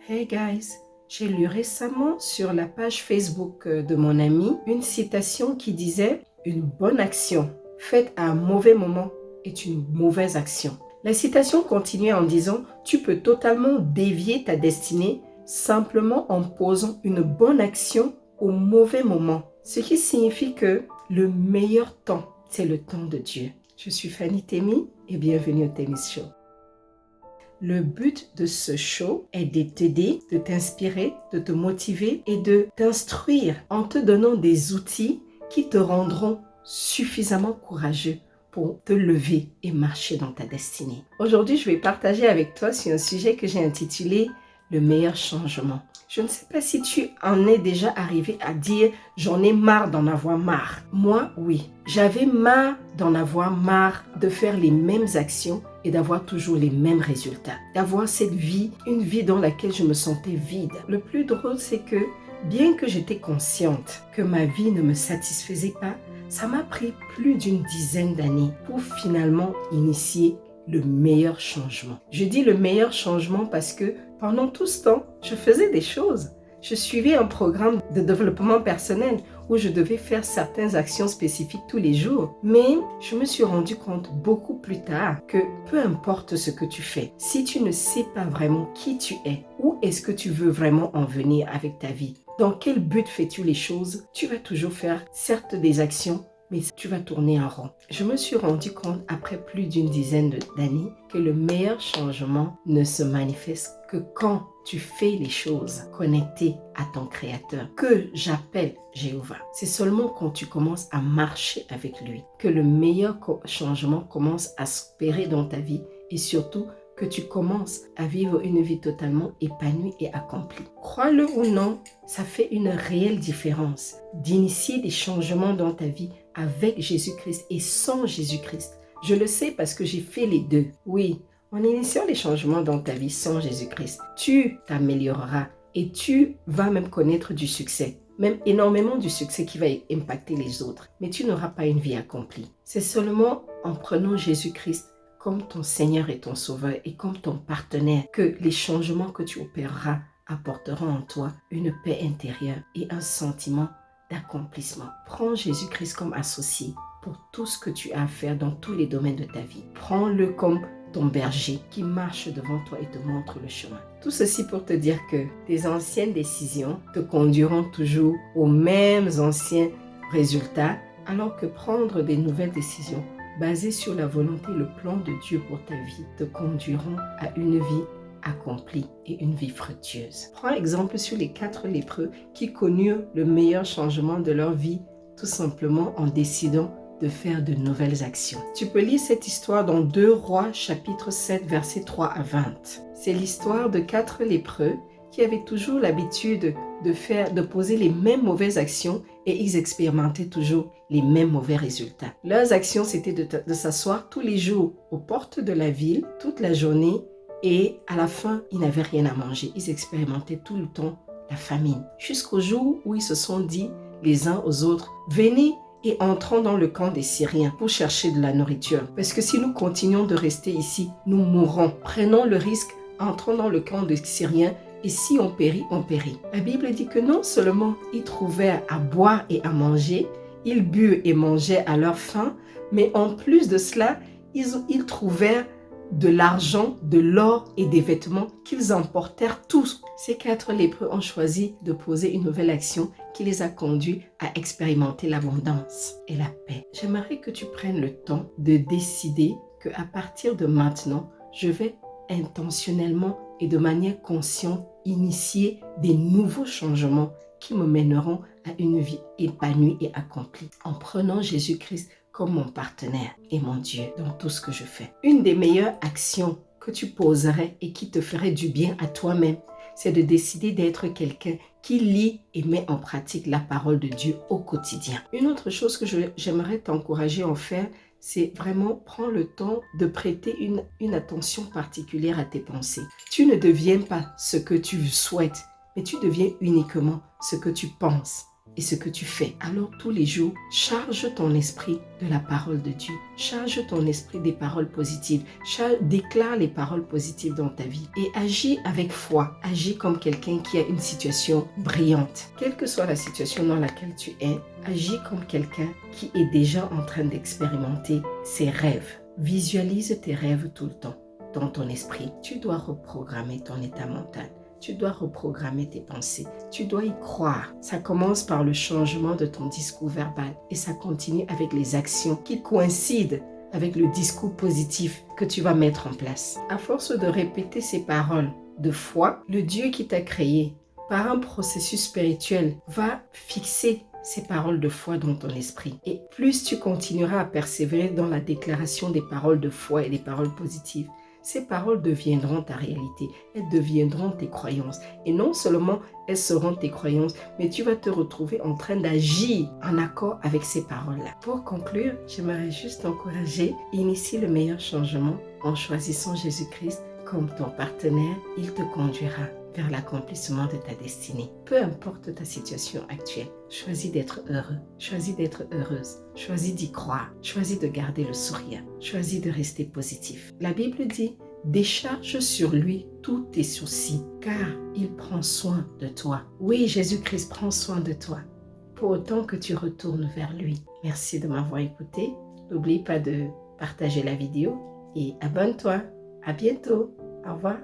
Hey guys, j'ai lu récemment sur la page Facebook de mon ami une citation qui disait « Une bonne action faite à un mauvais moment est une mauvaise action ». La citation continuait en disant « Tu peux totalement dévier ta destinée simplement en posant une bonne action au mauvais moment ». Ce qui signifie que le meilleur temps, c'est le temps de Dieu. Je suis Fanny Temi et bienvenue au Tennis Show. Le but de ce show est de t'aider, de t'inspirer, de te motiver et de t'instruire en te donnant des outils qui te rendront suffisamment courageux pour te lever et marcher dans ta destinée. Aujourd'hui, je vais partager avec toi sur un sujet que j'ai intitulé « Le meilleur changement ». Je ne sais pas si tu en es déjà arrivé à dire « j'en ai marre d'en avoir marre ». Moi, oui. J'avais marre d'en avoir marre de faire les mêmes actions et d'avoir toujours les mêmes résultats. D'avoir cette vie, une vie dans laquelle je me sentais vide. Le plus drôle, c'est que bien que j'étais consciente que ma vie ne me satisfaisait pas, ça m'a pris plus d'une dizaine d'années pour finalement initier le meilleur changement. Je dis le meilleur changement parce que pendant tout ce temps, je faisais des choses. Je suivais un programme de développement personnel où je devais faire certaines actions spécifiques tous les jours. Mais je me suis rendu compte beaucoup plus tard que peu importe ce que tu fais, si tu ne sais pas vraiment qui tu es, où est-ce que tu veux vraiment en venir avec ta vie, dans quel but fais-tu les choses, tu vas toujours faire certes des actions, mais tu vas tourner en rond. Je me suis rendu compte après plus d'une dizaine d'années que le meilleur changement ne se manifeste que quand tu fais les choses connectées à ton Créateur, que j'appelle Jéhovah. C'est seulement quand tu commences à marcher avec lui que le meilleur changement commence à s'opérer dans ta vie et surtout que tu commences à vivre une vie totalement épanouie et accomplie. Crois-le ou non, ça fait une réelle différence d'initier des changements dans ta vie avec Jésus-Christ et sans Jésus-Christ. Je le sais parce que j'ai fait les deux. Oui, en initiant les changements dans ta vie sans Jésus-Christ, tu t'amélioreras et tu vas même connaître du succès. Même énormément du succès qui va impacter les autres. Mais tu n'auras pas une vie accomplie. C'est seulement en prenant Jésus-Christ comme ton Seigneur et ton Sauveur et comme ton partenaire que les changements que tu opéreras apporteront en toi une paix intérieure et un sentiment d'accomplissement. Prends Jésus-Christ comme associé pour tout ce que tu as à faire dans tous les domaines de ta vie. Prends-le comme ton berger qui marche devant toi et te montre le chemin. Tout ceci pour te dire que tes anciennes décisions te conduiront toujours aux mêmes anciens résultats, alors que prendre des nouvelles décisions basées sur la volonté et le plan de Dieu pour ta vie te conduiront à une vie accomplie et une vie fructueuse. Prends exemple sur les 4 lépreux qui connurent le meilleur changement de leur vie tout simplement en décidant de faire de nouvelles actions. Tu peux lire cette histoire dans 2 Rois chapitre 7 versets 3 à 20. C'est l'histoire de 4 lépreux qui avaient toujours l'habitude de poser les mêmes mauvaises actions et ils expérimentaient toujours les mêmes mauvais résultats. Leurs actions, c'était de s'asseoir tous les jours aux portes de la ville, toute la journée, et à la fin, ils n'avaient rien à manger. Ils expérimentaient tout le temps la famine. Jusqu'au jour où ils se sont dit les uns aux autres, venez et entrons dans le camp des Syriens pour chercher de la nourriture. Parce que si nous continuons de rester ici, nous mourrons. Prenons le risque, entrons dans le camp des Syriens et si on périt, on périt. La Bible dit que non seulement ils trouvèrent à boire et à manger, ils burent et mangeaient à leur faim, mais en plus de cela, ils trouvèrent de l'argent, de l'or et des vêtements qu'ils emportèrent tous. Ces 4 lépreux ont choisi de poser une nouvelle action qui les a conduits à expérimenter l'abondance et la paix. J'aimerais que tu prennes le temps de décider qu'à partir de maintenant, je vais intentionnellement et de manière consciente initier des nouveaux changements qui me mèneront à une vie épanouie et accomplie en prenant Jésus-Christ comme mon partenaire et mon Dieu dans tout ce que je fais. Une des meilleures actions que tu poserais et qui te ferait du bien à toi-même, c'est de décider d'être quelqu'un qui lit et met en pratique la parole de Dieu au quotidien. Une autre chose que j'aimerais t'encourager à en faire, c'est vraiment prendre le temps de prêter une attention particulière à tes pensées. Tu ne deviens pas ce que tu souhaites, mais tu deviens uniquement ce que tu penses. et ce que tu fais. Alors tous les jours, charge ton esprit de la parole de Dieu. Charge ton esprit des paroles positives. Déclare les paroles positives dans ta vie et agis avec foi. Agis comme quelqu'un qui a une situation brillante. Quelle que soit la situation dans laquelle tu es, agis comme quelqu'un qui est déjà en train d'expérimenter ses rêves. Visualise tes rêves tout le temps dans ton esprit. Tu dois reprogrammer ton état mental. Tu dois reprogrammer tes pensées. Tu dois y croire. Ça commence par le changement de ton discours verbal et ça continue avec les actions qui coïncident avec le discours positif que tu vas mettre en place. À force de répéter ces paroles de foi, le Dieu qui t'a créé par un processus spirituel va fixer ces paroles de foi dans ton esprit. Et plus tu continueras à persévérer dans la déclaration des paroles de foi et des paroles positives, ces paroles deviendront ta réalité, elles deviendront tes croyances. Et non seulement elles seront tes croyances, mais tu vas te retrouver en train d'agir en accord avec ces paroles-là. Pour conclure, j'aimerais juste t'encourager, initie le meilleur changement en choisissant Jésus-Christ comme ton partenaire. Il te conduira vers l'accomplissement de ta destinée. Peu importe ta situation actuelle, choisis d'être heureux, choisis d'être heureuse, choisis d'y croire, choisis de garder le sourire, choisis de rester positif. La Bible dit, décharge sur lui tous tes soucis, car il prend soin de toi. Oui, Jésus-Christ prend soin de toi, pour autant que tu retournes vers lui. Merci de m'avoir écouté. N'oublie pas de partager la vidéo et abonne-toi. À bientôt. Au revoir.